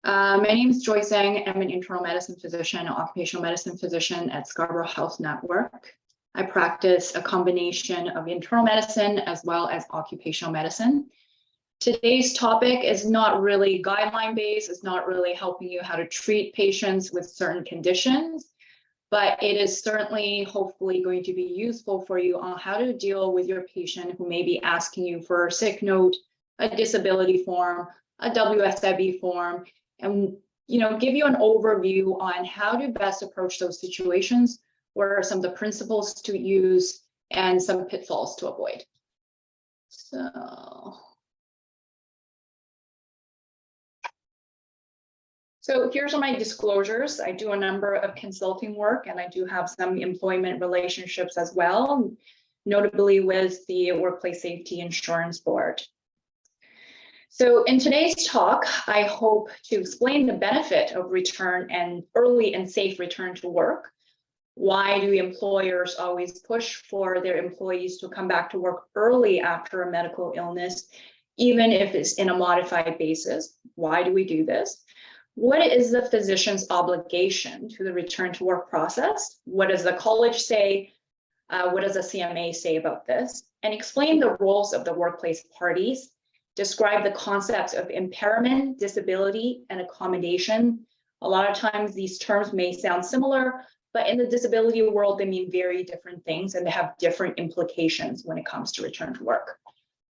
My name is Joyce Zhang. I'm an internal medicine physician, an occupational medicine physician at Scarborough Health Network. I practice a combination of internal medicine as well as occupational medicine. Today's topic is not really guideline-based. It's not really helping you how to treat patients with certain conditions, but it is certainly, hopefully, going to be useful for you on how to deal with your patient who may be asking you for a sick note, a disability form, a WSIB form, and give you an overview on how to best approach those situations, what are some of the principles to use, and some pitfalls to avoid. So here's my disclosures. I do a number of consulting work, and I do have some employment relationships as well, notably with the Workplace Safety Insurance Board. So in today's talk, I hope to explain the benefit of return and early and safe return to work. Why do employers always push for their employees to come back to work early after a medical illness, even if it's in a modified basis? Why do we do this? What is the physician's obligation to the return to work process? What does the college say? What does the CMA say about this? And explain the roles of the workplace parties. Describe the concepts of impairment, disability, and accommodation. A lot of times these terms may sound similar, but in the disability world, they mean very different things and they have different implications when it comes to return to work.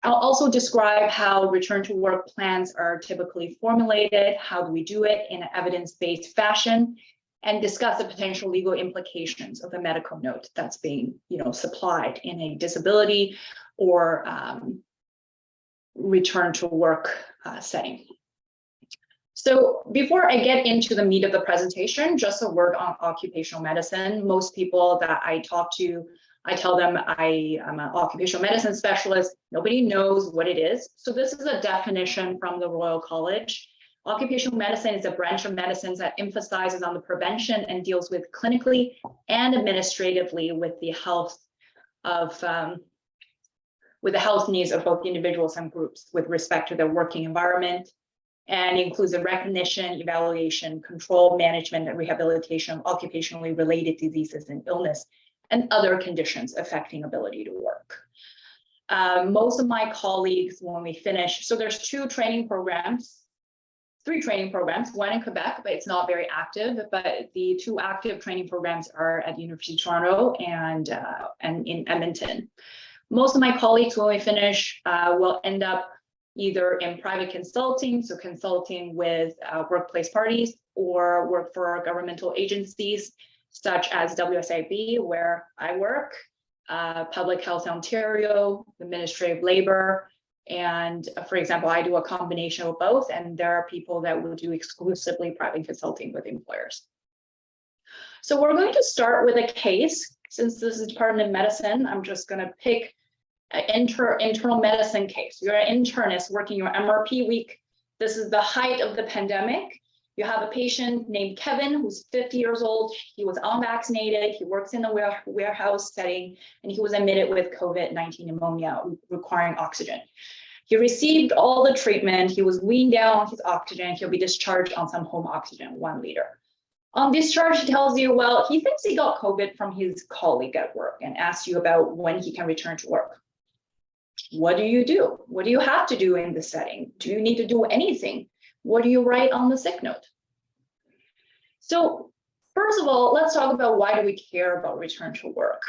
I'll also describe how return to work plans are typically formulated, how do we do it in an evidence-based fashion, and discuss the potential legal implications of a medical note that's being supplied in a disability or return to work setting. So before I get into the meat of the presentation, just a word on occupational medicine. Most people that I talk to, I tell them I am an occupational medicine specialist. Nobody knows what it is. So this is a definition from the Royal College. Occupational medicine is a branch of medicine that emphasizes on the prevention and deals with clinically and administratively with the health of needs of both individuals and groups with respect to their working environment, and includes the recognition, evaluation, control, management, and rehabilitation of occupationally related diseases and illness and other conditions affecting ability to work. Most of my colleagues, when we finish, so there's three training programs, one in Quebec, but it's not very active, but the two active training programs are at the University of Toronto and in Edmonton. Most of my colleagues, when we finish, will end up either in private consulting, so consulting with workplace parties, or work for governmental agencies such as WSIB, where I work, Public Health Ontario, the Ministry of Labor, and for example, I do a combination of both, and there are people that will do exclusively private consulting with employers. So we're going to start with a case. Since this is Department of Medicine, I'm just going to pick an internal medicine case. You're an internist working your MRP week. This is the height of the pandemic. You have a patient named Kevin who's 50 years old. He was unvaccinated. He works in a warehouse setting, and he was admitted with COVID-19 pneumonia requiring oxygen. He received all the treatment. He was weaned down on his oxygen. He'll be discharged on some home oxygen, 1 liter. On discharge, he tells you, well, he thinks he got COVID from his colleague at work and asks you about when he can return to work. What do you do? What do you have to do in this setting? Do you need to do anything? What do you write on the sick note? So first of all, let's talk about why do we care about return to work?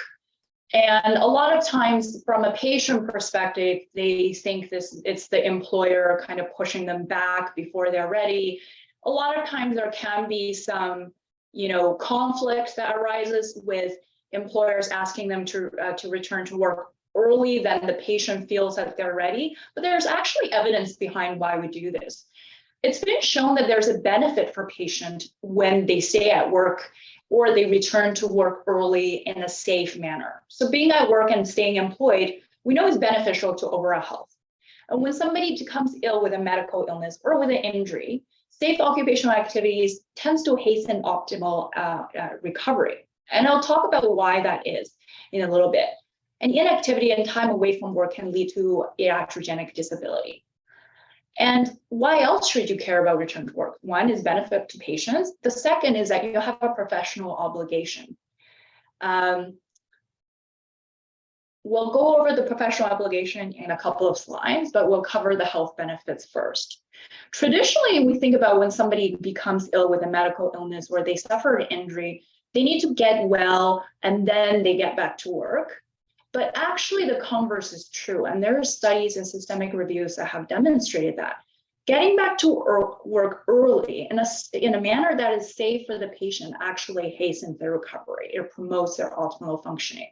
And a lot of times from a patient perspective, they think it's the employer kind of pushing them back before they're ready. A lot of times there can be some, conflict that arises with employers asking them to return to work early than the patient feels that they're ready. But there's actually evidence behind why we do this. It's been shown that there's a benefit for patients when they stay at work or they return to work early in a safe manner. So being at work and staying employed, we know is beneficial to overall health. And when somebody becomes ill with a medical illness or with an injury, safe occupational activities tends to hasten optimal recovery. And I'll talk about why that is in a little bit. And inactivity and time away from work can lead to iatrogenic disability. And why else should you care about return to work? One is benefit to patients. The second is that you have a professional obligation. We'll go over the professional obligation in a couple of slides, but we'll cover the health benefits first. Traditionally, we think about when somebody becomes ill with a medical illness or they suffer an injury, they need to get well and then they get back to work. But actually, the converse is true. And there are studies and systemic reviews that have demonstrated that. Getting back to work early in a manner that is safe for the patient actually hastens their recovery. It promotes their optimal functioning.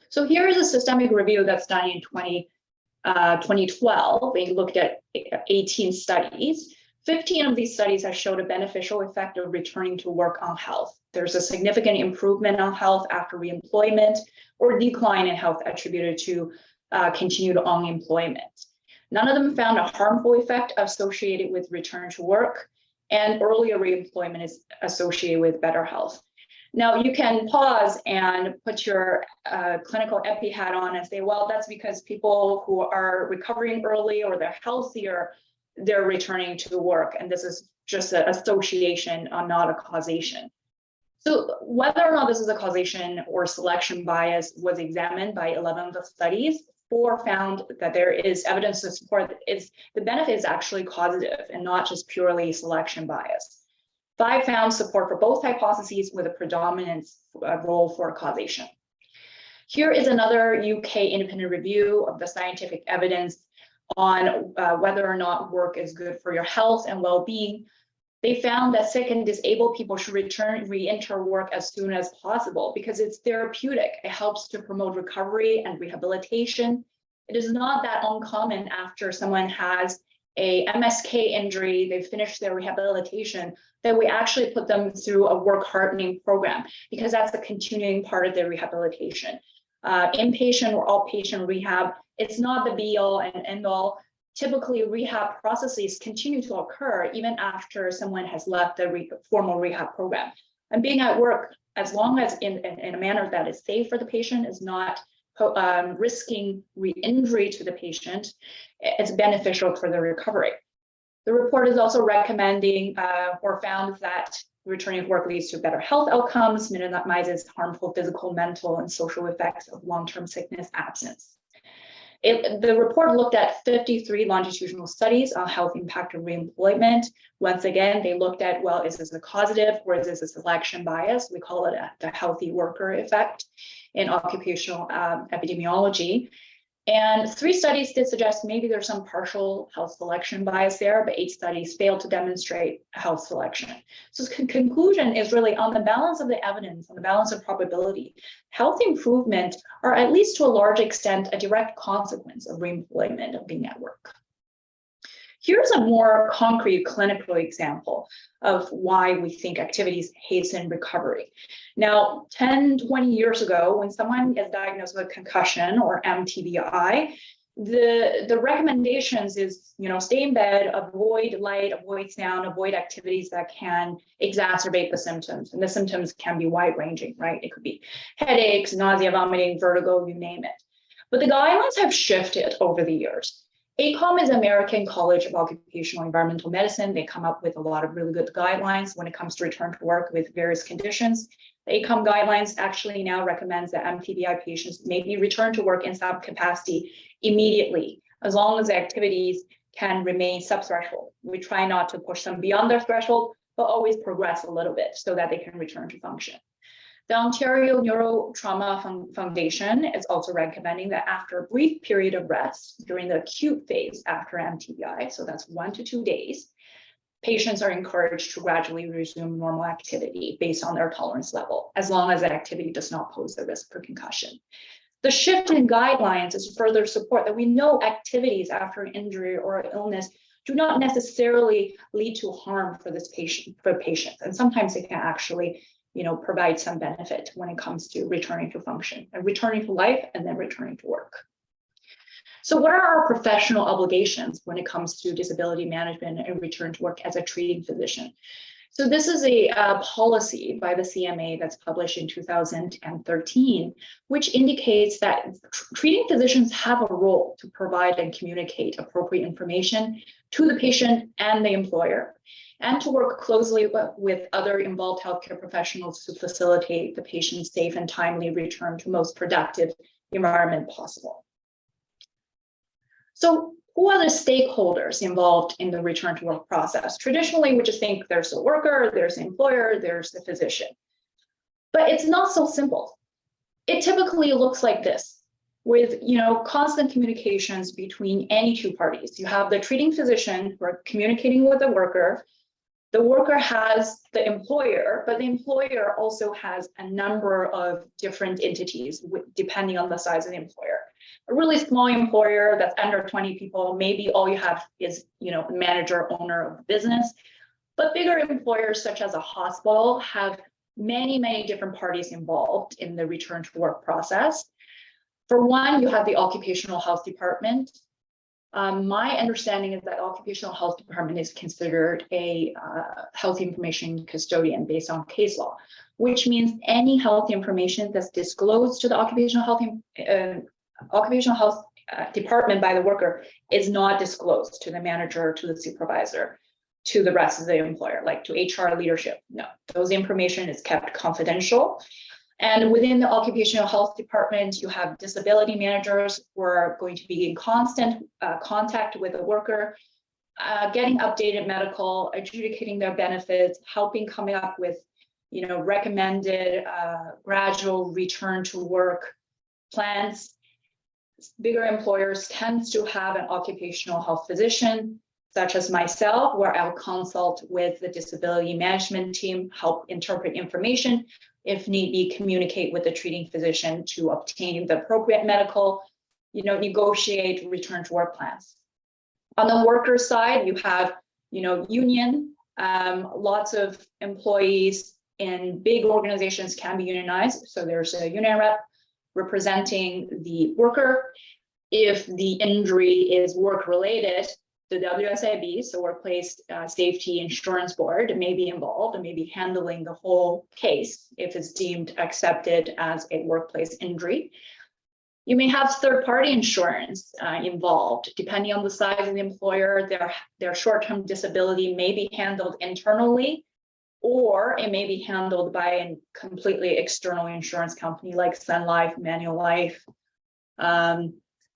So here is a systemic review that's done in 2012. They looked at 18 studies. 15 of these studies have showed a beneficial effect of returning to work on health. There's a significant improvement on health after reemployment or decline in health attributed to continued unemployment. None of them found a harmful effect associated with return to work, and earlier reemployment is associated with better health. Now, you can pause and put your clinical epi hat on and say, well, that's because people who are recovering early or they're healthier, they're returning to work. And this is just an association, not a causation. So whether or not this is a causation or selection bias was examined by 11 of the studies. 4 found that there is evidence to support the benefit is actually causative and not just purely selection bias. 5 found support for both hypotheses with a predominant role for causation. Here is another UK independent review of the scientific evidence on whether or not work is good for your health and well-being. They found that sick and disabled people should re-enter work as soon as possible because it's therapeutic. It helps to promote recovery and rehabilitation. It is not that uncommon after someone has a MSK injury, they've finished their rehabilitation, that we actually put them through a work hardening program because that's a continuing part of their rehabilitation. Inpatient or outpatient rehab, it's not the be all and end all. Typically, rehab processes continue to occur even after someone has left the formal rehab program. And being at work, as long as in a manner that is safe for the patient, is not risking re-injury to the patient, it's beneficial for the recovery. The report is also recommending or found that returning to work leads to better health outcomes, minimizes harmful physical, mental, and social effects of long-term sickness absence. The report looked at 53 longitudinal studies on health impact of reemployment. Once again, they looked at, well, is this a causative or is this a selection bias? We call it the healthy worker effect in occupational epidemiology. And 3 studies did suggest maybe there's some partial health selection bias there, but 8 studies failed to demonstrate health selection. So the conclusion is really on the balance of the evidence, on the balance of probability, health improvement are at least to a large extent a direct consequence of reemployment of being at work. Here's a more concrete clinical example of why we think activities hasten recovery. Now, 10, 20 years ago, when someone is diagnosed with concussion or MTBI, the recommendations is, stay in bed, avoid light, avoid sound, avoid activities that can exacerbate the symptoms. And the symptoms can be wide ranging, right? It could be headaches, nausea, vomiting, vertigo, you name it. But the guidelines have shifted over the years. ACOM is American College of Occupational Environmental Medicine. They come up with a lot of really good guidelines when it comes to return to work with various conditions. The ACOM guidelines actually now recommends that MTBI patients may be returned to work in some capacity immediately, as long as the activities can remain subthreshold. We try not to push them beyond their threshold, but always progress a little bit so that they can return to function. The Ontario Neurotrauma Foundation is also recommending that after a brief period of rest during the acute phase after MTBI, so that's 1 to 2 days, patients are encouraged to gradually resume normal activity based on their tolerance level, as long as that activity does not pose a risk for concussion. The shift in guidelines is further support that we know activities after an injury or illness do not necessarily lead to harm for patients, and sometimes they can actually provide some benefit when it comes to returning to function and returning to life and then returning to work. So what are our professional obligations when it comes to disability management and return to work as a treating physician? So this is a policy by the CMA that's published in 2013, which indicates that treating physicians have a role to provide and communicate appropriate information to the patient and the employer, and to work closely with other involved healthcare professionals to facilitate the patient's safe and timely return to most productive environment possible. So who are the stakeholders involved in the return to work process? Traditionally, we just think there's the worker, there's the employer, there's the physician. But it's not so simple. It typically looks like this, with constant communications between any two parties. You have the treating physician who are communicating with the worker. The worker has the employer, but the employer also has a number of different entities depending on the size of the employer. A really small employer that's under 20 people, maybe all you have is, manager, owner of the business. But bigger employers such as a hospital have many, many different parties involved in the return to work process. For one, you have the occupational health department. My understanding is that occupational health department is considered a health information custodian based on case law, which means any health information that's disclosed to the occupational health department by the worker is not disclosed to the manager, to the supervisor, to the rest of the employer, like to HR leadership. No, those information is kept confidential. And within the occupational health department, you have disability managers who are going to be in constant contact with the worker, getting updated medical, adjudicating their benefits, helping coming up with, recommended gradual return to work plans. Bigger employers tend to have an occupational health physician, such as myself, where I'll consult with the disability management team, help interpret information, if need be, communicate with the treating physician to obtain the appropriate medical, negotiate return to work plans. On the worker side, you have, union, lots of employees in big organizations can be unionized. So there's a union rep representing the worker. If the injury is work-related, the WSIB, so Workplace Safety Insurance Board, may be involved and may be handling the whole case if it's deemed accepted as a workplace injury. You may have third-party insurance involved. Depending on the size of the employer, their short-term disability may be handled internally, or it may be handled by a completely external insurance company like Sun Life, Manulife. And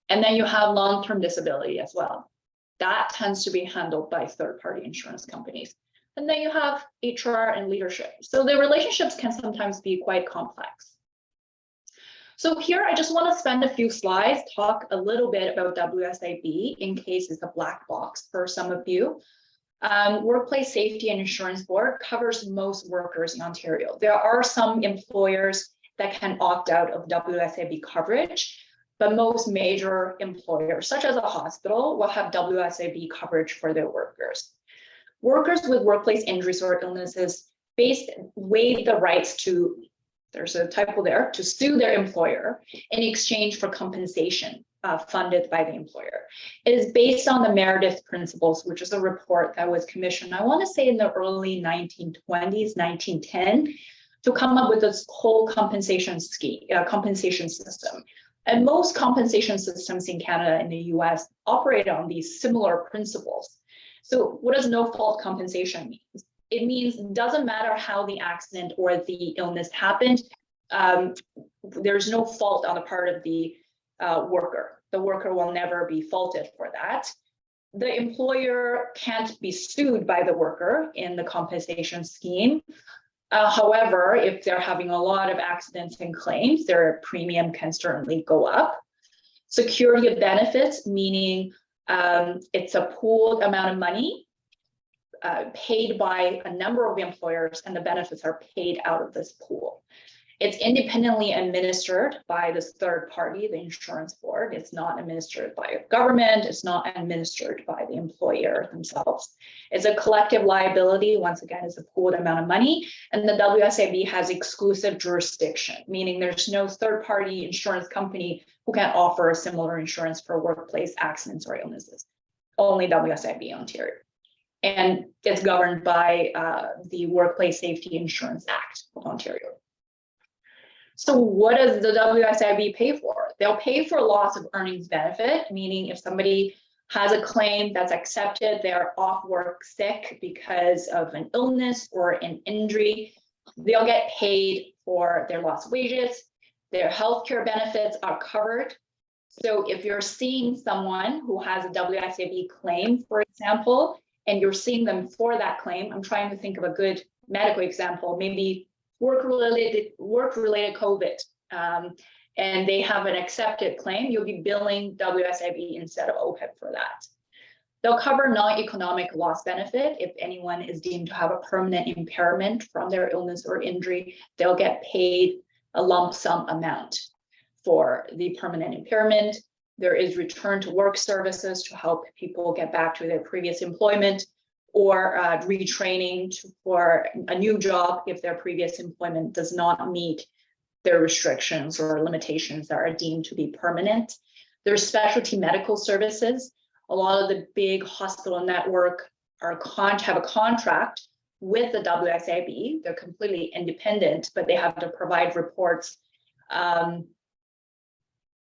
then you have long-term disability as well. That tends to be handled by third-party insurance companies. And then you have HR and leadership. So the relationships can sometimes be quite complex. So here, I just want to spend a few slides, talk a little bit about WSIB in case it's a black box for some of you. Workplace Safety and Insurance Board covers most workers in Ontario. There are some employers that can opt out of WSIB coverage, but most major employers, such as a hospital, will have WSIB coverage for their workers. Workers with workplace injuries or illnesses waive the rights to, there's a typo there, to sue their employer in exchange for compensation funded by the employer. It is based on the Meredith Principles, which is a report that was commissioned, I want to say in the early 1920s, 1910, to come up with this whole compensation scheme, compensation system. And most compensation systems in Canada and the US operate on these similar principles. So what does no-fault compensation mean? It means it doesn't matter how the accident or the illness happened, there's no fault on the part of the worker. The worker will never be faulted for that. The employer can't be sued by the worker in the compensation scheme. However, if they're having a lot of accidents and claims, their premium can certainly go up. Security of benefits, meaning it's a pooled amount of money paid by a number of employers, and the benefits are paid out of this pool. It's independently administered by this third party, the insurance board. It's not administered by a government. It's not administered by the employer themselves. It's a collective liability. Once again, it's a pooled amount of money. And the WSIB has exclusive jurisdiction, meaning there's no third party insurance company who can offer a similar insurance for workplace accidents or illnesses. Only WSIB Ontario. And it's governed by the Workplace Safety Insurance Act of Ontario. So what does the WSIB pay for? They'll pay for loss of earnings benefit, meaning if somebody has a claim that's accepted, they're off work sick because of an illness or an injury, they'll get paid for their lost wages. Their healthcare benefits are covered. So if you're seeing someone who has a WSIB claim, for example, and you're seeing them for that claim, I'm trying to think of a good medical example, maybe work-related COVID, and they have an accepted claim, you'll be billing WSIB instead of OPEB for that. They'll cover non-economic loss benefit. If anyone is deemed to have a permanent impairment from their illness or injury, they'll get paid a lump sum amount for the permanent impairment. There is return to work services to help people get back to their previous employment, or retraining for a new job if their previous employment does not meet their restrictions or limitations that are deemed to be permanent. There's specialty medical services. A lot of the big hospital network have a contract with the WSIB. They're completely independent, but they have to provide reports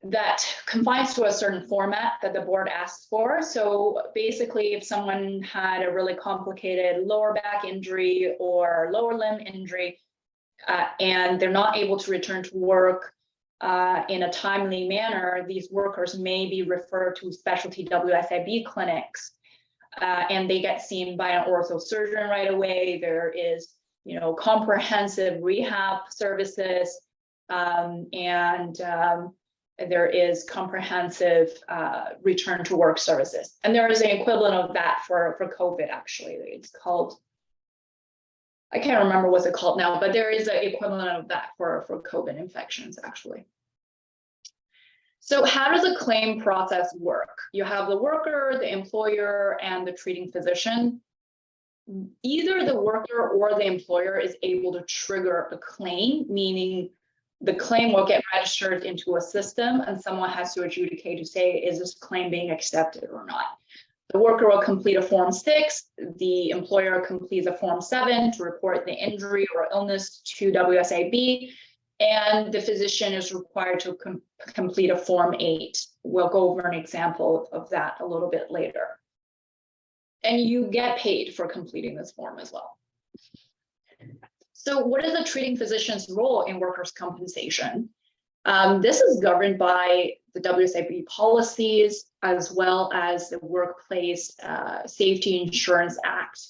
that confines to a certain format that the board asks for. So basically, if someone had a really complicated lower back injury or lower limb injury, and they're not able to return to work in a timely manner, these workers may be referred to specialty WSIB clinics, and they get seen by an ortho surgeon right away. There is, comprehensive rehab services, and there is comprehensive return to work services. And there is an equivalent of that for COVID, actually. It's called, I can't remember what's it called now, but there is an equivalent of that for COVID infections, actually. So how does a claim process work? You have the worker, the employer, and the treating physician. Either the worker or the employer is able to trigger a claim, meaning the claim will get registered into a system and someone has to adjudicate to say, is this claim being accepted or not? The worker will complete a Form 6, the employer completes a Form 7 to report the injury or illness to WSIB, and the physician is required to complete a Form 8. We'll go over an example of that a little bit later. And you get paid for completing this form as well. So what is the treating physician's role in workers' compensation? This is governed by the WSIB policies as well as the Workplace Safety Insurance Act.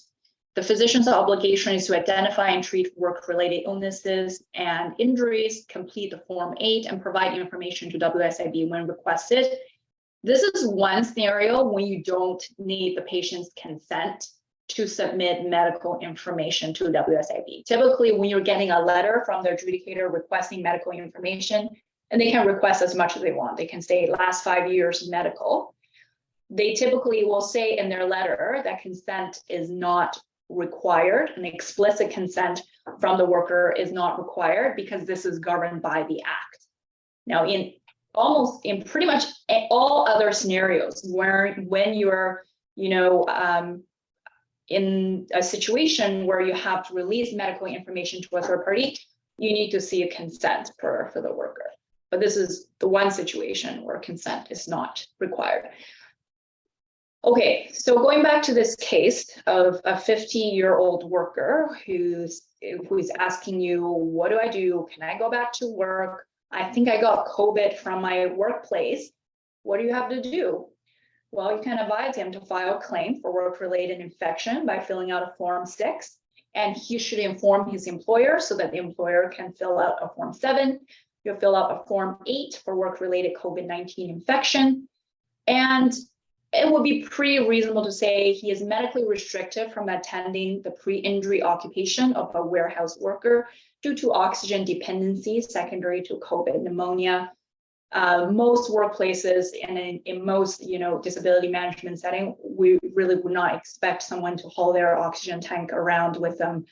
The physician's obligation is to identify and treat work-related illnesses and injuries, complete the Form 8, and provide information to WSIB when requested. This is one scenario when you don't need the patient's consent to submit medical information to WSIB. Typically, when you're getting a letter from the adjudicator requesting medical information, and they can request as much as they want. They can say last 5 years medical. They typically will say in their letter that consent is not required. An explicit consent from the worker is not required because this is governed by the Act. Now, in pretty much all other scenarios when you're, in a situation where you have to release medical information to a third party, you need to see a consent for the worker. But this is the one situation where consent is not required. Okay, so going back to this case of a 50-year-old worker who's asking you, what do I do? Can I go back to work? I think I got COVID from my workplace. What do you have to do? Well, you can advise him to file a claim for work-related infection by filling out a Form 6, and he should inform his employer so that the employer can fill out a Form 7. You'll fill out a Form 8 for work-related COVID-19 infection, and it would be pretty reasonable to say he is medically restricted from attending the pre-injury occupation of a warehouse worker due to oxygen dependency secondary to COVID pneumonia. Most workplaces and in most disability management setting, we really would not expect someone to haul their oxygen tank around with them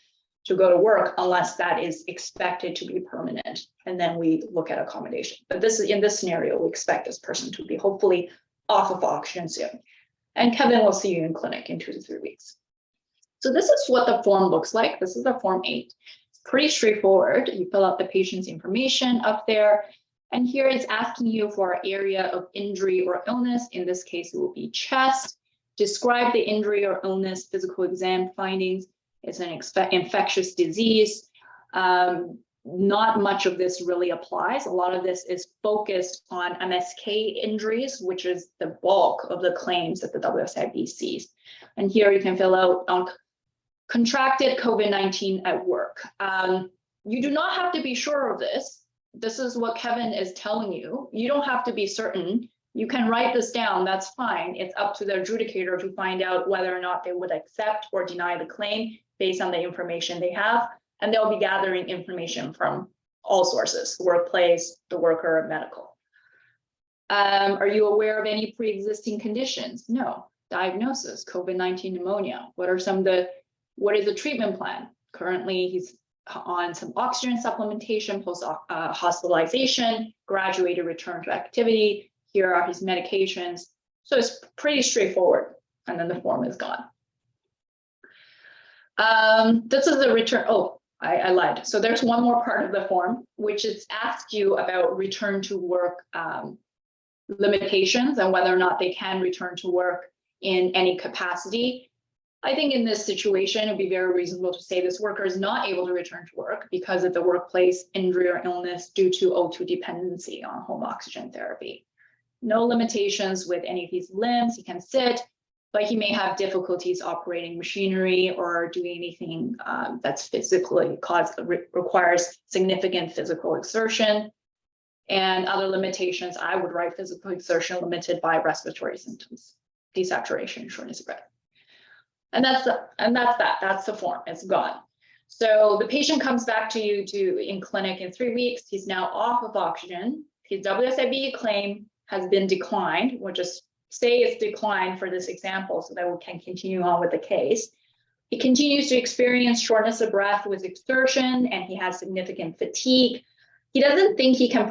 to go to work unless that is expected to be permanent, and then we look at accommodation. But in this scenario, we expect this person to be hopefully off of oxygen soon. And Kevin will see you in clinic in 2 to 3 weeks. So this is what the form looks like. This is the Form 8. It's pretty straightforward. You fill out the patient's information up there. And here it's asking you for an area of injury or illness. In this case, it will be chest. Describe the injury or illness, physical exam findings. It's an infectious disease. Not much of this really applies. A lot of this is focused on MSK injuries, which is the bulk of the claims that the WSIB sees. And here you can fill out on contracted COVID-19 at work. You do not have to be sure of this. This is what Kevin is telling you. You don't have to be certain. You can write this down, that's fine. It's up to the adjudicator to find out whether or not they would accept or deny the claim based on the information they have. And they'll be gathering information from all sources, workplace, the worker, medical. Are you aware of any pre-existing conditions? No. Diagnosis, COVID-19 pneumonia. What is the treatment plan? Currently, he's on some oxygen supplementation, post-hospitalization, graduated return to activity. Here are his medications. So it's pretty straightforward. And then the form is gone. This is the return. Oh, I lied. So there's one more part of the form, which is ask you about return to work limitations and whether or not they can return to work in any capacity. I think in this situation, it'd be very reasonable to say this worker is not able to return to work because of the workplace injury or illness due to O2 dependency on home oxygen therapy. No limitations with any of his limbs. He can sit, but he may have difficulties operating machinery or doing anything that's physically requires significant physical exertion. And other limitations, I would write physical exertion limited by respiratory symptoms, desaturation, shortness of breath. And that's the form, it's gone. So the patient comes back to you in clinic in 3 weeks. He's now off of oxygen. His WSIB claim has been declined. We'll just say it's declined for this example so that we can continue on with the case. He continues to experience shortness of breath with exertion and he has significant fatigue. He doesn't think he can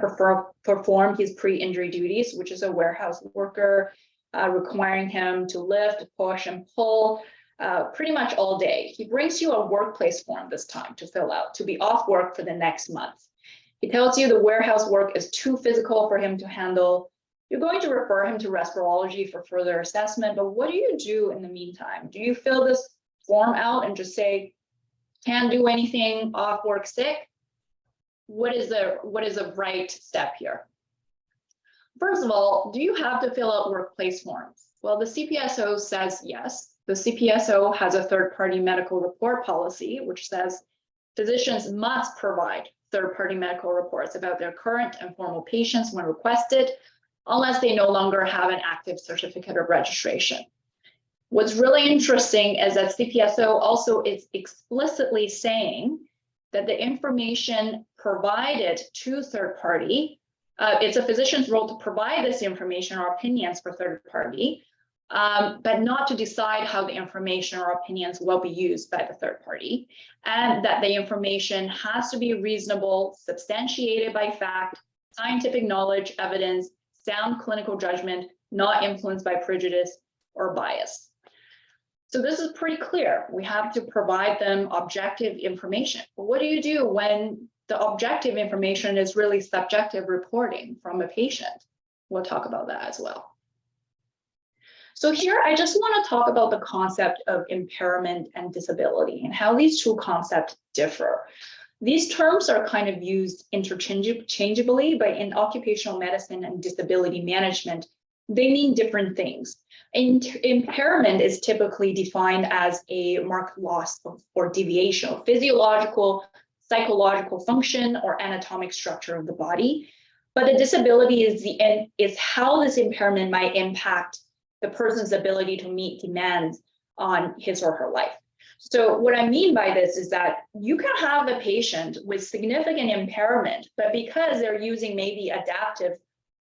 perform his pre-injury duties, which is a warehouse worker, requiring him to lift, push, and pull pretty much all day. He brings you a workplace form this time to fill out, to be off work for the next month. He tells you the warehouse work is too physical for him to handle. You're going to refer him to respirology for further assessment, but what do you do in the meantime? Do you fill this form out and just say, can't do anything, off work, sick? What is the right step here? First of all, do you have to fill out workplace forms? Well, the CPSO says yes. The CPSO has a third-party medical report policy, which says physicians must provide third-party medical reports about their current and formal patients when requested, unless they no longer have an active certificate of registration. What's really interesting is that CPSO also is explicitly saying that the information provided to third party, it's a physician's role to provide this information or opinions for third party, but not to decide how the information or opinions will be used by the third party, and that the information has to be reasonable, substantiated by fact, scientific knowledge, evidence, sound clinical judgment, not influenced by prejudice or bias. So this is pretty clear. We have to provide them objective information. But what do you do when the objective information is really subjective reporting from a patient? We'll talk about that as well. So here, I just want to talk about the concept of impairment and disability and how these two concepts differ. These terms are kind of used interchangeably, but in occupational medicine and disability management, they mean different things. Impairment is typically defined as a marked loss or deviation of physiological, psychological function or anatomic structure of the body. But the disability is how this impairment might impact the person's ability to meet demands on his or her life. So what I mean by this is that you can have a patient with significant impairment, but because they're using maybe adaptive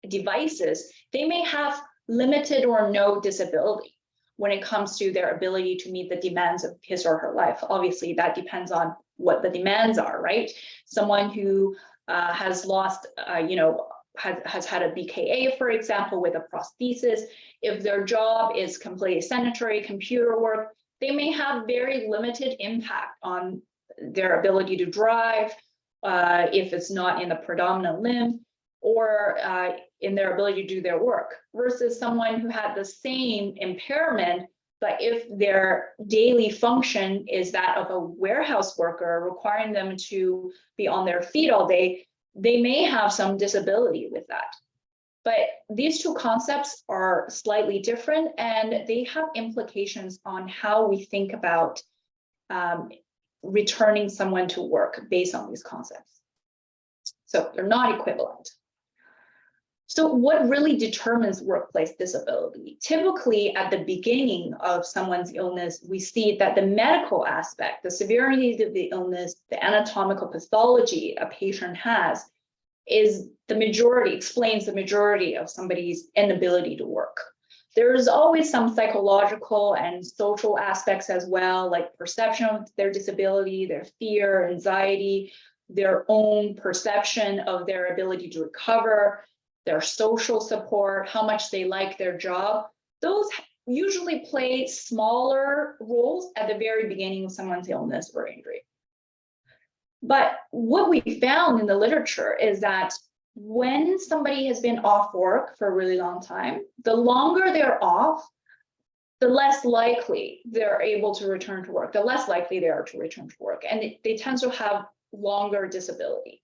devices, they may have limited or no disability when it comes to their ability to meet the demands of his or her life. Obviously, that depends on what the demands are, right? Someone who has lost, has had a BKA, for example, with a prosthesis, if their job is completely sedentary computer work, they may have very limited impact on their ability to drive, if it's not in the predominant limb, or in their ability to do their work, versus someone who had the same impairment, but if their daily function is that of a warehouse worker, requiring them to be on their feet all day, they may have some disability with that. But these two concepts are slightly different, and they have implications on how we think about returning someone to work based on these concepts. So they're not equivalent. So what really determines workplace disability? Typically, at the beginning of someone's illness, we see that the medical aspect, the severity of the illness, the anatomical pathology a patient has, is the majority, explains the majority of somebody's inability to work. There's always some psychological and social aspects as well, like perception of their disability, their fear, anxiety, their own perception of their ability to recover, their social support, how much they like their job. Those usually play smaller roles at the very beginning of someone's illness or injury. But what we found in the literature is that when somebody has been off work for a really long time, the longer they're off, the less likely they're able to return to work, the less likely they are to return to work, and they tend to have longer disability.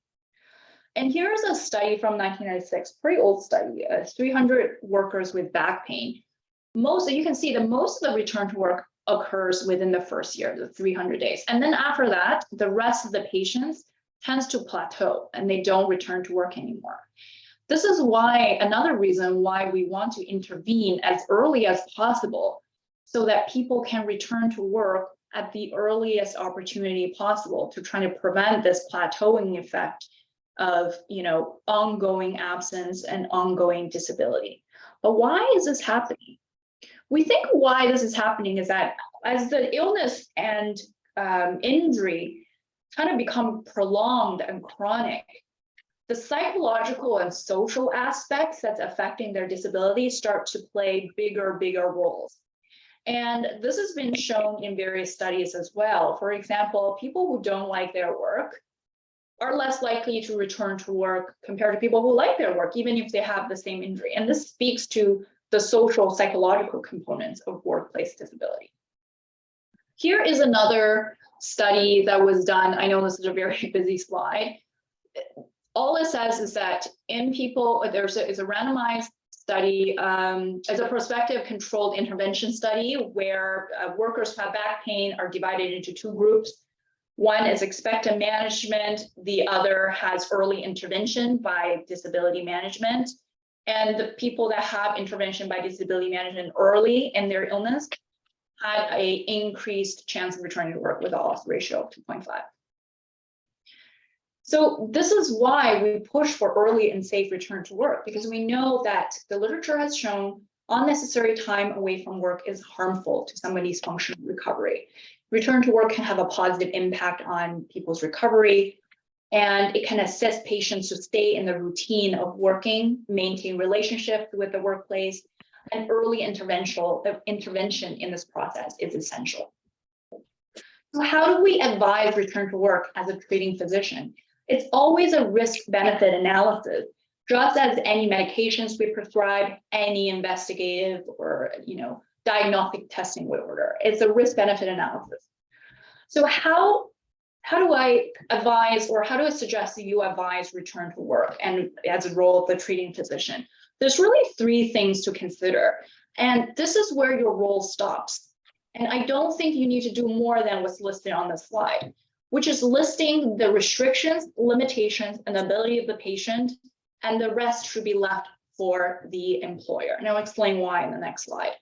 And here's a study from 1996, pretty old study, 300 workers with back pain. You can see that most of the return to work occurs within the first year, the 300 days. And then after that, the rest of the patients tends to plateau and they don't return to work anymore. This is why, another reason why we want to intervene as early as possible so that people can return to work at the earliest opportunity possible to try to prevent this plateauing effect of, ongoing absence and ongoing disability. But why is this happening? We think why this is happening is that as the illness and injury kind of become prolonged and chronic, the psychological and social aspects that's affecting their disability start to play bigger roles. And this has been shown in various studies as well. For example, people who don't like their work are less likely to return to work compared to people who like their work, even if they have the same injury. And this speaks to the social psychological components of workplace disability. Here is another study that was done. I know this is a very busy slide. All it says is that in people, is a randomized study, as a prospective controlled intervention study where workers who have back pain are divided into two groups. One is expectant management, the other has early intervention by disability management. And the people that have intervention by disability management early in their illness had an increased chance of returning to work with a loss ratio of 2.5. So this is why we push for early and safe return to work, because we know that the literature has shown unnecessary time away from work is harmful to somebody's functional recovery. Return to work can have a positive impact on people's recovery, and it can assist patients to stay in the routine of working, maintain relationships with the workplace, and early intervention in this process is essential. So how do we advise return to work as a treating physician? It's always a risk-benefit analysis, just as any medications we prescribe, any investigative or diagnostic testing we order. It's a risk-benefit analysis. So how do I advise, or how do I suggest that you advise return to work and as a role of the treating physician? There's really three things to consider, and this is where your role stops. And I don't think you need to do more than what's listed on the slide, which is listing the restrictions, limitations, and ability of the patient, and the rest should be left for the employer. And I'll explain why in the next slide.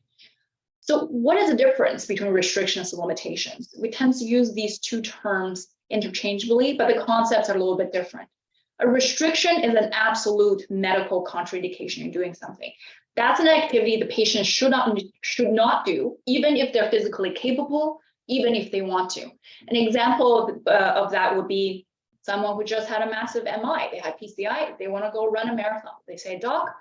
So what is the difference between restrictions and limitations? We tend to use these two terms interchangeably, but the concepts are a little bit different. A restriction is an absolute medical contraindication in doing something. That's an activity the patient should not do, even if they're physically capable, even if they want to. An example of that would be someone who just had a massive MI. They had PCI, they want to go run a marathon. They say, "Doc,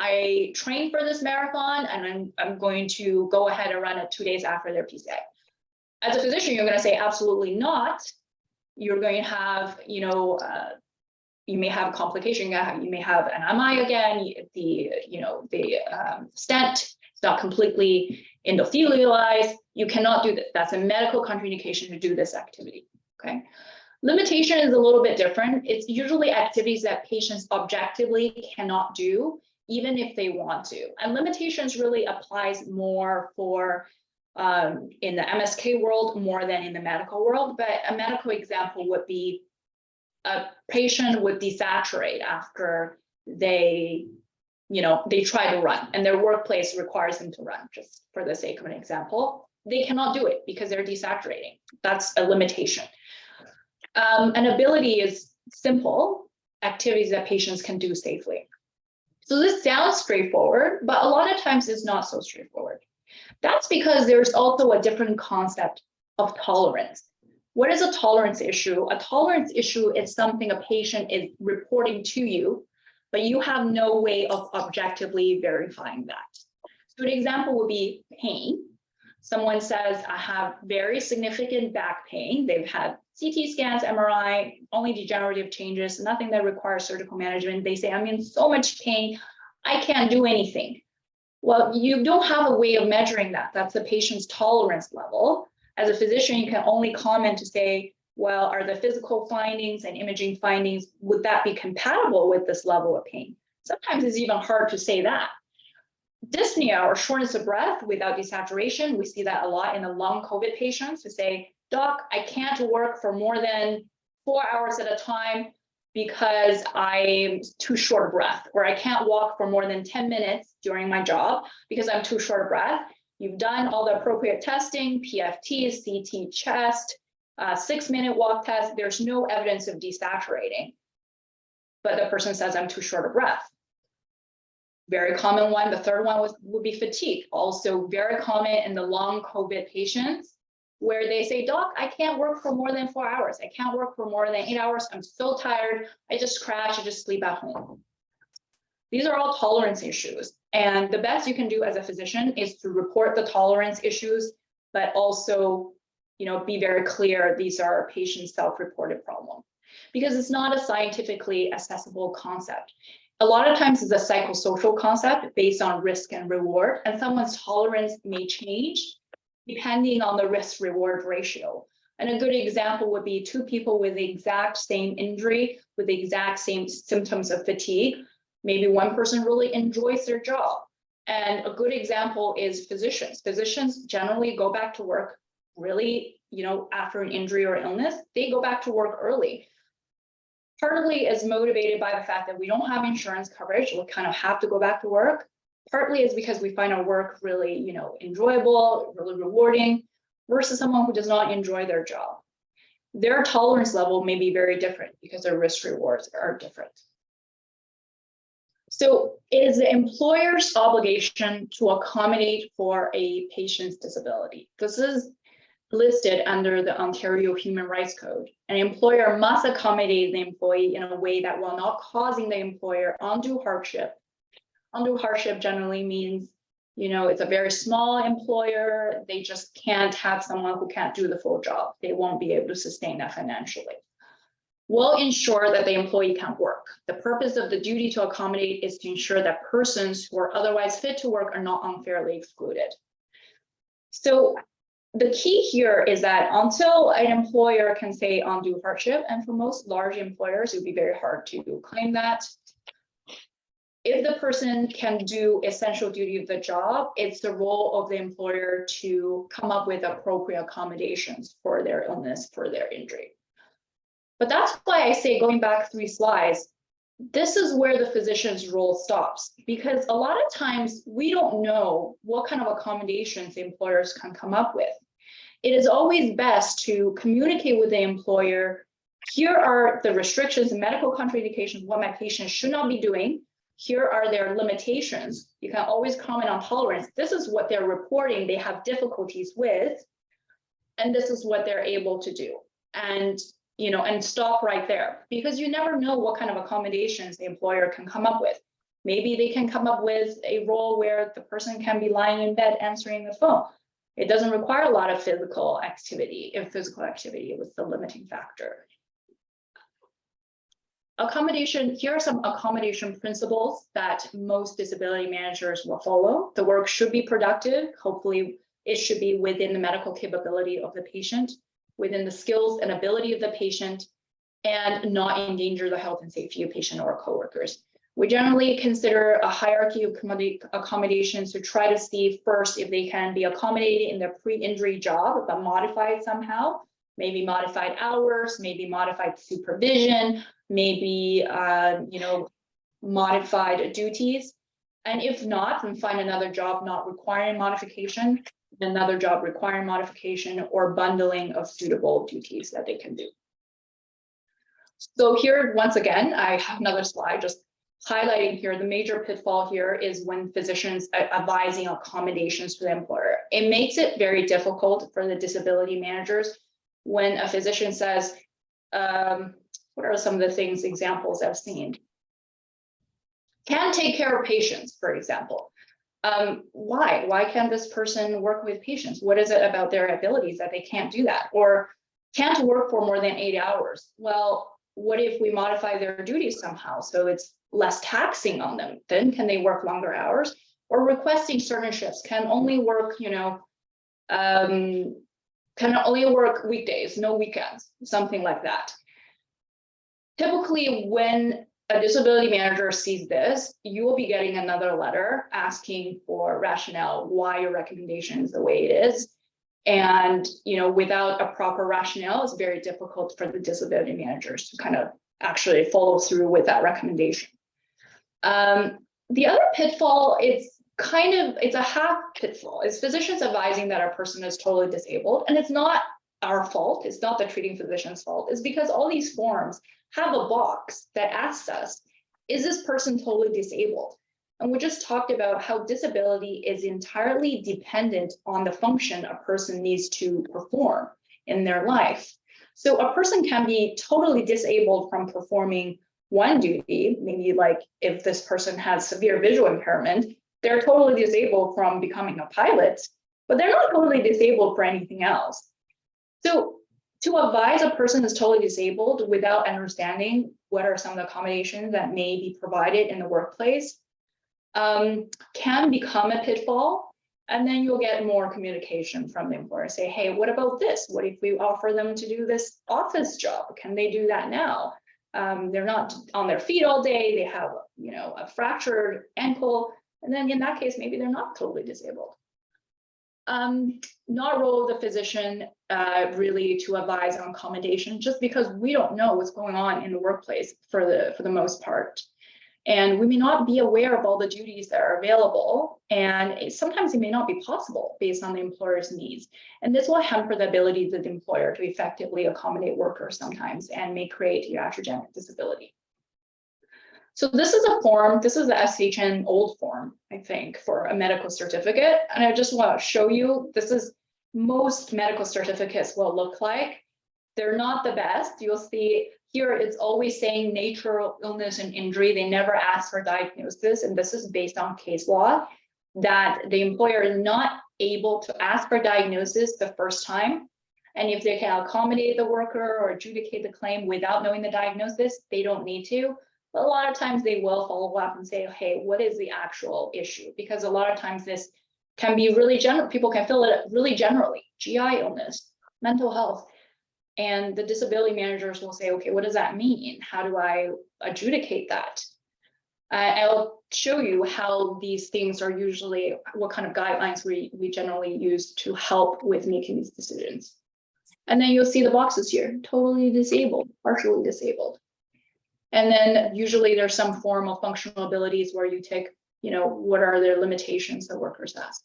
I trained for this marathon and I'm going to go ahead and run it 2 days after their PCI." As a physician, you're going to say absolutely not. You're going to have, you may have a complication. You may have an MI again. The stent is not completely endothelialized. You cannot do that. That's a medical contraindication to do this activity. Okay. Limitation is a little bit different. It's usually activities that patients objectively cannot do, even if they want to. And limitations really applies more for in the MSK world more than in the medical world. But a medical example would be a patient would desaturate after they try to run and their workplace requires them to run, just for the sake of an example. They cannot do it because they're desaturating. That's a limitation. An ability is simple activities that patients can do safely. So this sounds straightforward, but a lot of times it's not so straightforward. That's because there's also a different concept of tolerance. What is a tolerance issue? A tolerance issue is something a patient is reporting to you, but you have no way of objectively verifying that. So an example would be pain. Someone says, I have very significant back pain. They've had CT scans, MRI, only degenerative changes, nothing that requires surgical management. They say, I'm in so much pain, I can't do anything. Well, you don't have a way of measuring that. That's the patient's tolerance level. As a physician, you can only comment to say, well, are the physical findings and imaging findings, would that be compatible with this level of pain? Sometimes it's even hard to say that. Dyspnea or shortness of breath without desaturation, we see that a lot in the long COVID patients who say, doc, I can't work for more than 4 hours at a time because I'm too short of breath, or I can't walk for more than 10 minutes during my job because I'm too short of breath. You've done all the appropriate testing, PFT, CT chest, 6-minute walk test. There's no evidence of desaturating, but the person says, I'm too short of breath. Very common one. The third one would be fatigue. Also very common in the long COVID patients where they say, doc, I can't work for more than 4 hours. I can't work for more than 8 hours. I'm so tired. I just crash. I just sleep at home. These are all tolerance issues. And the best you can do as a physician is to report the tolerance issues, but also, be very clear these are patient self-reported problems, because it's not a scientifically accessible concept. A lot of times it's a psychosocial concept based on risk and reward, and someone's tolerance may change depending on the risk-reward ratio. And a good example would be 2 people with the exact same injury, with the exact same symptoms of fatigue. Maybe one person really enjoys their job. And a good example is physicians. Physicians generally go back to work really, after an injury or illness, they go back to work early. Partly is motivated by the fact that we don't have insurance coverage. We kind of have to go back to work. Partly is because we find our work really, enjoyable, really rewarding, versus someone who does not enjoy their job. Their tolerance level may be very different because their risk rewards are different. So it is the employer's obligation to accommodate for a patient's disability. This is listed under the Ontario Human Rights Code. An employer must accommodate the employee in a way that will not causing the employer undue hardship. Undue hardship generally means, it's a very small employer. They just can't have someone who can't do the full job. They won't be able to sustain that financially. Will ensure that the employee can work. The purpose of the duty to accommodate is to ensure that persons who are otherwise fit to work are not unfairly excluded. So the key here is that until an employer can say undue hardship, and for most large employers, it would be very hard to claim that. If the person can do essential duty of the job, it's the role of the employer to come up with appropriate accommodations for their illness, for their injury. But that's why I say, going back 3 slides, this is where the physician's role stops, because a lot of times we don't know what kind of accommodations the employers can come up with. It is always best to communicate with the employer. Here are the restrictions and medical contraindications, what my patient should not be doing. Here are their limitations. You can always comment on tolerance. This is what they're reporting they have difficulties with, and this is what they're able to do. And stop right there, because you never know what kind of accommodations the employer can come up with. Maybe they can come up with a role where the person can be lying in bed answering the phone. It doesn't require a lot of physical activity, if physical activity was the limiting factor. Accommodation, here are some accommodation principles that most disability managers will follow. The work should be productive. Hopefully, it should be within the medical capability of the patient, within the skills and ability of the patient, and not endanger the health and safety of patient or coworkers. We generally consider a hierarchy of accommodations to try to see first if they can be accommodated in their pre-injury job, but modified somehow, maybe modified hours, maybe modified supervision, maybe modified duties. And if not, then find another job not requiring modification, another job requiring modification, or bundling of suitable duties that they can do. So here, once again, I have another slide just highlighting here. The major pitfall here is when physicians are advising accommodations to the employer. It makes it very difficult for the disability managers when a physician says, what are some of the things, examples I've seen? Can't take care of patients, for example. Why? Why can't this person work with patients? What is it about their abilities that they can't do that? Or can't work for more than 8 hours? Well, what if we modify their duties somehow so it's less taxing on them? Then can they work longer hours? Or requesting certain shifts, can only work, can only work weekdays, no weekends, something like that. Typically, when a disability manager sees this, you will be getting another letter asking for rationale why your recommendation is the way it is. And without a proper rationale, it's very difficult for the disability managers to kind of actually follow through with that recommendation. The other pitfall, it's a half pitfall, is physicians advising that our person is totally disabled. And it's not our fault, it's not the treating physician's fault, it's because all these forms have a box that asks us, is this person totally disabled? And we just talked about how disability is entirely dependent on the function a person needs to perform in their life. So a person can be totally disabled from performing one duty, maybe like if this person has severe visual impairment, they're totally disabled from becoming a pilot, but they're not totally disabled for anything else. So to advise a person is totally disabled without understanding what are some of the accommodations that may be provided in the workplace can become a pitfall. And then you'll get more communication from the employer. Say, hey, what about this? What if we offer them to do this office job? Can they do that now? They're not on their feet all day. They have, a fractured ankle. And then in that case, maybe they're not totally disabled. Not role of the physician really to advise on accommodation, just because we don't know what's going on in the workplace for the most part. And we may not be aware of all the duties that are available. And sometimes it may not be possible based on the employer's needs. And this will hamper the ability of the employer to effectively accommodate workers sometimes and may create iatrogenic disability. So this is a form, this is the SHN old form, I think, for a medical certificate. And I just want to show you, this is most medical certificates will look like. They're not the best. You'll see here, it's always saying nature, illness, and injury. They never ask for diagnosis. And this is based on case law that the employer is not able to ask for diagnosis the first time. And if they can accommodate the worker or adjudicate the claim without knowing the diagnosis, they don't need to. But a lot of times they will follow up and say, hey, what is the actual issue? Because a lot of times this can be really general. People can fill it really generally, GI illness, mental health. And the disability managers will say, okay, what does that mean? How do I adjudicate that? I'll show you how these things are usually, what kind of guidelines we generally use to help with making these decisions. And then you'll see the boxes here, totally disabled, partially disabled. And then usually there's some form of functional abilities where you take, what are their limitations that workers ask.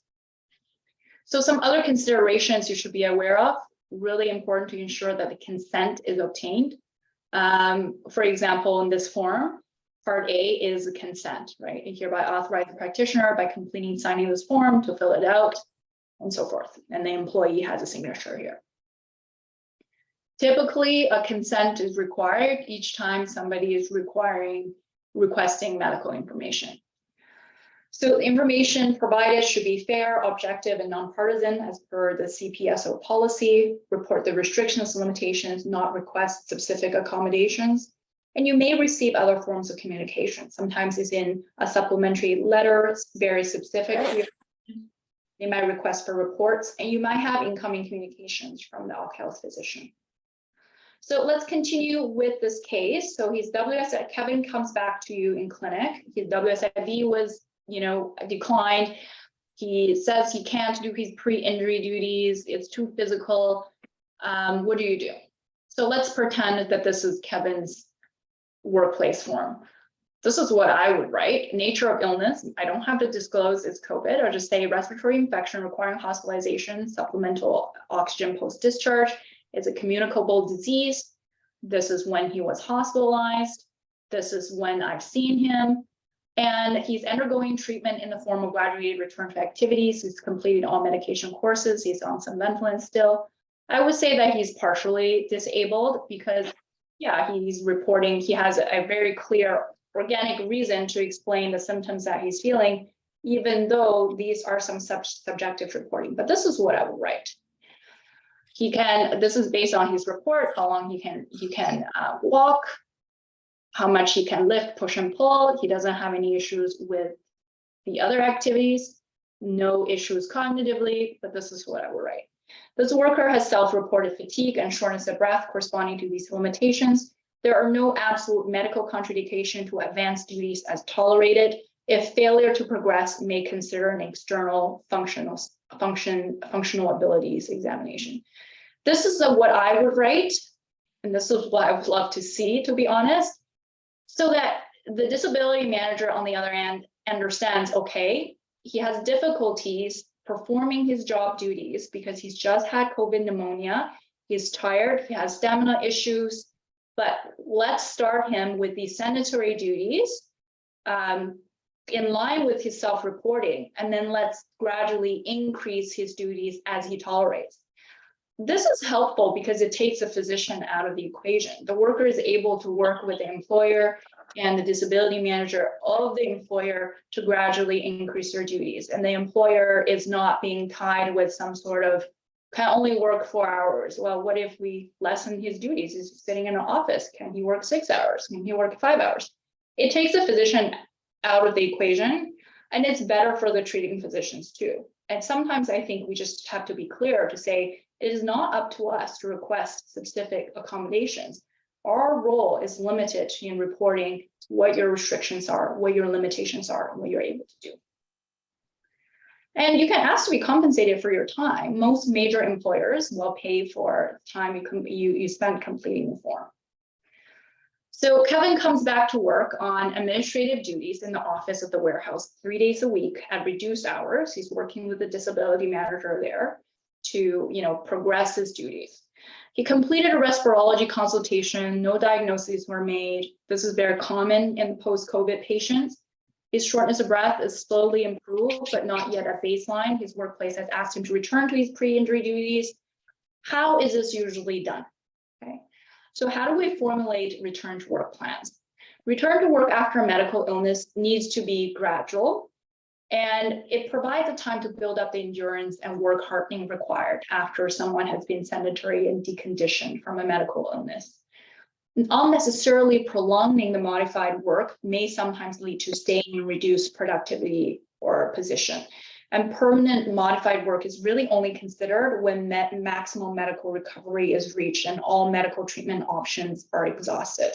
So some other considerations you should be aware of, really important to ensure that the consent is obtained. For example, in this form, part A is the consent, right? You hereby authorize the practitioner by completing signing this form to fill it out and so forth. And the employee has a signature here. Typically, a consent is required each time somebody is requesting medical information. So the information provided should be fair, objective, and nonpartisan as per the CPSO policy. Report the restrictions, limitations, not request specific accommodations. And you may receive other forms of communication. Sometimes it's in a supplementary letter, it's very specific to your. They might request for reports, and you might have incoming communications from the alk health physician. So let's continue with this case. So his WSIV, Kevin comes back to you in clinic. His WSIV was, declined. He says he can't do his pre-injury duties. It's too physical. What do you do? So let's pretend that this is Kevin's workplace form. This is what I would write. Nature of illness. I don't have to disclose it's COVID. I'll just say respiratory infection requiring hospitalization, supplemental oxygen post-discharge. It's a communicable disease. This is when he was hospitalized. This is when I've seen him. And he's undergoing treatment in the form of graduated return to activities. He's completed all medication courses. He's on some Ventolin still. I would say that he's partially disabled because, yeah, he's reporting, he has a very clear organic reason to explain the symptoms that he's feeling, even though these are some subjective reporting. But this is what I would write. This is based on his report, how long he can walk, how much he can lift, push and pull. He doesn't have any issues with the other activities, no issues cognitively, but this is what I would write. This worker has self-reported fatigue and shortness of breath corresponding to these limitations. There are no absolute medical contraindication to advanced duties as tolerated. If failure to progress, may consider an external functional abilities examination. This is what I would write, and this is what I would love to see, to be honest, so that the disability manager on the other end understands, okay, he has difficulties performing his job duties because he's just had COVID pneumonia, he's tired, he has stamina issues, but let's start him with these sedentary duties in line with his self-reporting, and then let's gradually increase his duties as he tolerates. This is helpful because it takes a physician out of the equation. The worker is able to work with the employer and the disability manager of the employer to gradually increase their duties. And the employer is not being tied with some sort of, can only work 4 hours. Well, what if we lessen his duties? He's sitting in an office. Can he work 6 hours? Can he work 5 hours? It takes a physician out of the equation, and it's better for the treating physicians too. And sometimes I think we just have to be clear to say, it is not up to us to request specific accommodations. Our role is limited in reporting what your restrictions are, what your limitations are, and what you're able to do. And you can ask to be compensated for your time. Most major employers will pay for time you spend completing the form. So Kevin comes back to work on administrative duties in the office of the warehouse 3 days a week at reduced hours. He's working with the disability manager there to, progress his duties. He completed a respirology consultation. No diagnoses were made. This is very common in post-COVID patients. His shortness of breath is slowly improved, but not yet at baseline. His workplace has asked him to return to his pre-injury duties. How is this usually done? Okay. So how do we formulate return to work plans? Return to work after medical illness needs to be gradual, and it provides a time to build up the endurance and work hardening required after someone has been sedentary and deconditioned from a medical illness. Unnecessarily prolonging the modified work may sometimes lead to staying in reduced productivity or position. And permanent modified work is really only considered when maximal medical recovery is reached and all medical treatment options are exhausted.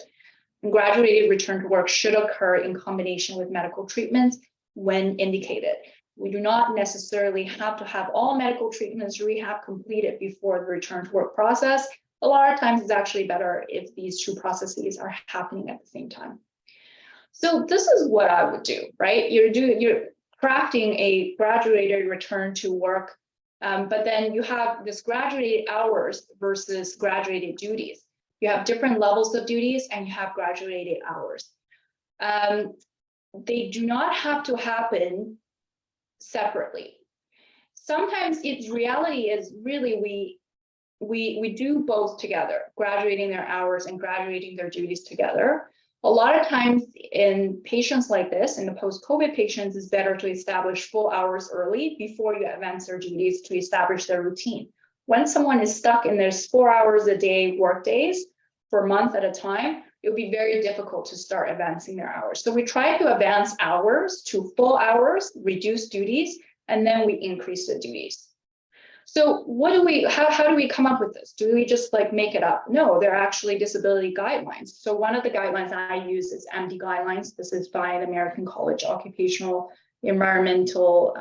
And graduated return to work should occur in combination with medical treatments when indicated. We do not necessarily have to have all medical treatments rehab completed before the return to work process. A lot of times it's actually better if these two processes are happening at the same time. So this is what I would do, right? You're crafting a graduated return to work, but then you have this graduated hours versus graduated duties. You have different levels of duties and you have graduated hours. They do not have to happen separately. Sometimes its reality is really we do both together, graduating their hours and graduating their duties together. A lot of times in patients like this, in the post-COVID patients, it's better to establish full hours early before you advance their duties to establish their routine. When someone is stuck in their 4 hours a day work days for a month at a time, it would be very difficult to start advancing their hours. So we try to advance hours to full hours, reduce duties, and then we increase the duties. So how do we come up with this? Do we just like make it up? No, they're actually disability guidelines. So one of the guidelines I use is MD guidelines. This is by the American College Occupational Environmental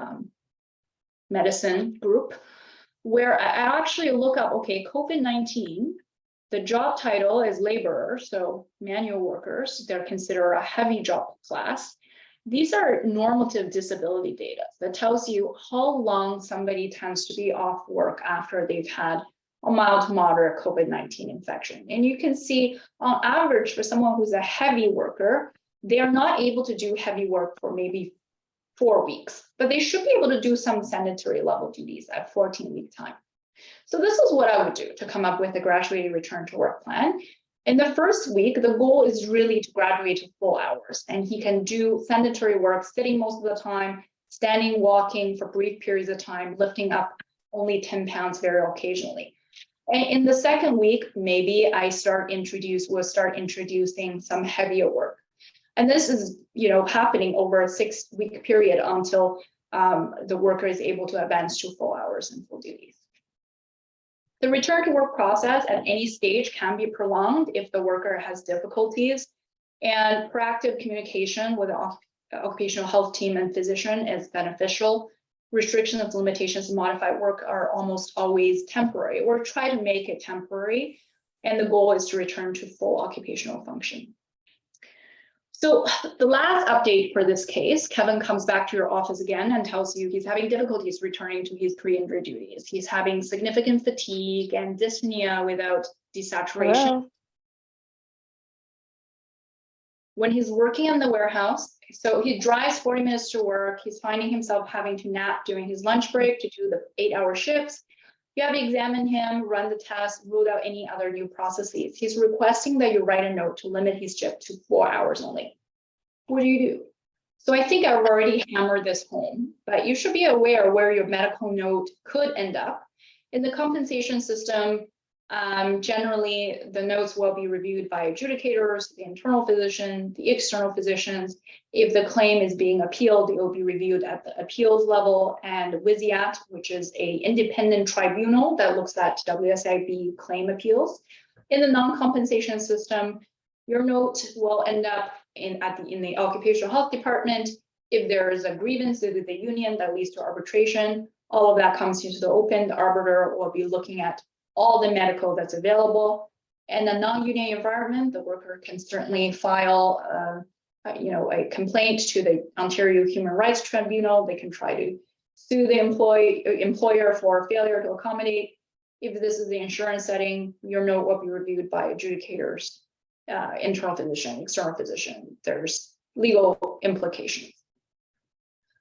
Medicine group, where I actually look up, okay, COVID-19, the job title is laborer, so manual workers, they're considered a heavy job class. These are normative disability data that tells you how long somebody tends to be off work after they've had a mild to moderate COVID-19 infection. And you can see on average for someone who's a heavy worker, they are not able to do heavy work for maybe 4 weeks, but they should be able to do some sedentary level duties at 14-week time. So this is what I would do to come up with a graduated return to work plan. In the first week, the goal is really to graduate to full hours, and he can do sedentary work, sitting most of the time, standing, walking for brief periods of time, lifting up only 10 pounds very occasionally. And in the second week, maybe we'll start introducing some heavier work. And this is, happening over a 6-week period until the worker is able to advance to full hours and full duties. The return to work process at any stage can be prolonged if the worker has difficulties, and proactive communication with the occupational health team and physician is beneficial. Restrictions, limitations, and modified work are almost always temporary, or try to make it temporary, and the goal is to return to full occupational function. So the last update for this case, Kevin comes back to your office again and tells you he's having difficulties returning to his pre-injury duties. He's having significant fatigue and dyspnea without desaturation. Hello? When he's working in the warehouse, so he drives 40 minutes to work, he's finding himself having to nap during his lunch break to do the 8-hour shifts. You have to examine him, run the test, rule out any other new processes. He's requesting that you write a note to limit his shift to 4 hours only. What do? So I think I've already hammered this home, but you should be aware where your medical note could end up. In the compensation system, generally the notes will be reviewed by adjudicators, the internal physician, the external physicians. If the claim is being appealed, it will be reviewed at the appeals level, and WSIAT, which is an independent tribunal that looks at WSIB claim appeals. In the non-compensation system, your note will end up in the occupational health department. If there is a grievance with the union that leads to arbitration, all of that comes into the open. The arbiter will be looking at all the medical that's available. In a non-union environment, the worker can certainly file a complaint to the Ontario Human Rights Tribunal. They can try to sue the employer for failure to accommodate. If this is the insurance setting, your note will be reviewed by adjudicators, internal physician, external physician. There's legal implications.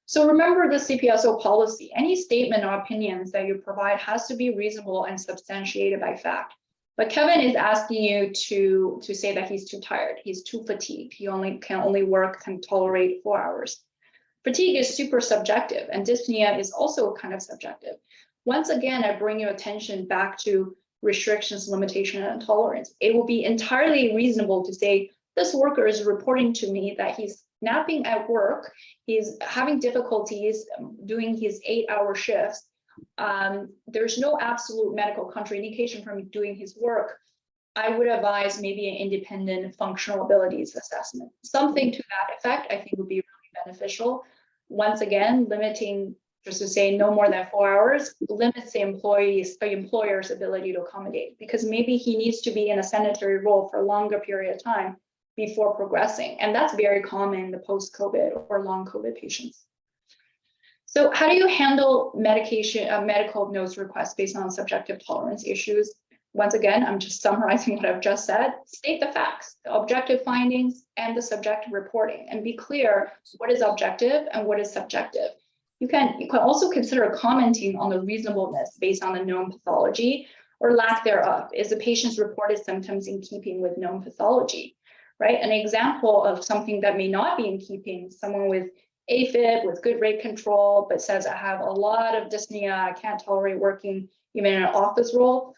So remember the CPSO policy. Any statement or opinions that you provide has to be reasonable and substantiated by fact. But Kevin is asking you to say that he's too tired, he's too fatigued, he can only tolerate 4 hours. Fatigue is super subjective, and dyspnea is also kind of subjective. Once again, I bring your attention back to restrictions, limitation, and tolerance. It will be entirely reasonable to say, this worker is reporting to me that he's napping at work, he's having difficulties doing his 8-hour shifts. There's no absolute medical contraindication from doing his work. I would advise maybe an independent functional abilities assessment. Something to that effect, I think, would be really beneficial. Once again, limiting, just to say no more than 4 hours, limits the employer's ability to accommodate, because maybe he needs to be in a sedentary role for a longer period of time before progressing. And that's very common in the post-COVID or long COVID patients. So how do you handle medical notes requests based on subjective tolerance issues? Once again, I'm just summarizing what I've just said. State the facts, the objective findings, and the subjective reporting, and be clear what is objective and what is subjective. You can also consider commenting on the reasonableness based on the known pathology or lack thereof. Is the patient's reported symptoms in keeping with known pathology? right? An example of something that may not be in keeping, someone with AFib with good rate control, but says, I have a lot of dyspnea, I can't tolerate working even in an office role.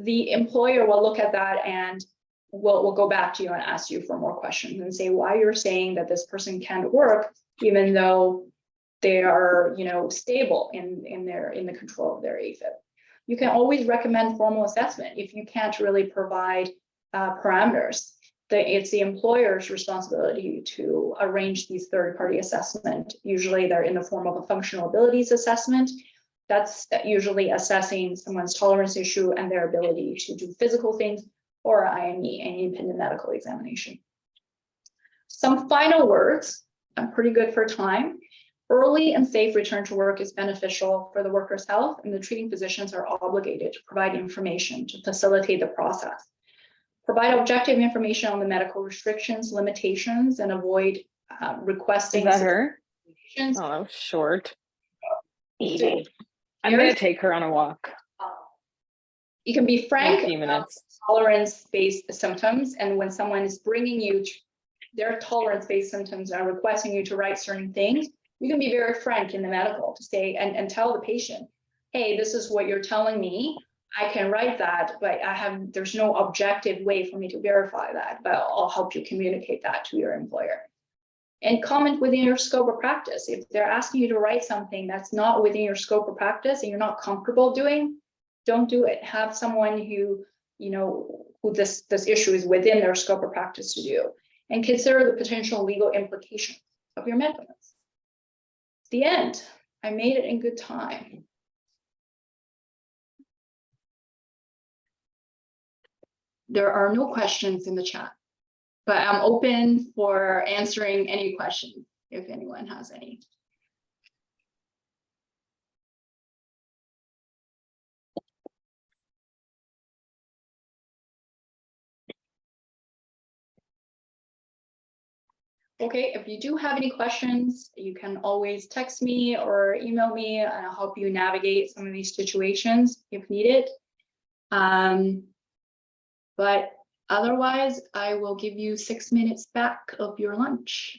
The employer will look at that and will go back to you and ask you for more questions and say why you're saying that this person can't work, even though they are, stable in the control of their AFib. You can always recommend formal assessment if you can't really provide parameters. It's the employer's responsibility to arrange these third-party assessment. Usually they're in the form of a functional abilities assessment. That's usually assessing someone's tolerance issue and their ability to do physical things, or IME, an independent medical examination. Some final words. I'm pretty good for time. Early and safe return to work is beneficial for the worker's health, and the treating physicians are obligated to provide information to facilitate the process. Provide objective information on the medical restrictions, limitations, and avoid requesting. Is that her? Oh, that was short. I'm going to take her on a walk. You can be frank about tolerance-based symptoms, and when someone is bringing you their tolerance-based symptoms and are requesting you to write certain things, you can be very frank in the medical to say and tell the patient, hey, this is what you're telling me. I can write that, but there's no objective way for me to verify that, but I'll help you communicate that to your employer. And comment within your scope of practice. If they're asking you to write something that's not within your scope of practice and you're not comfortable doing, don't do it. Have someone who this issue is within their scope of practice to do, and consider the potential legal implications of your methods. The end. I made it in good time. There are no questions in the chat, but I'm open for answering any questions if anyone has any. Okay, if you do have any questions, you can always text me or email me and I'll help you navigate some of these situations if needed. But otherwise, I will give you 6 minutes back of your lunch.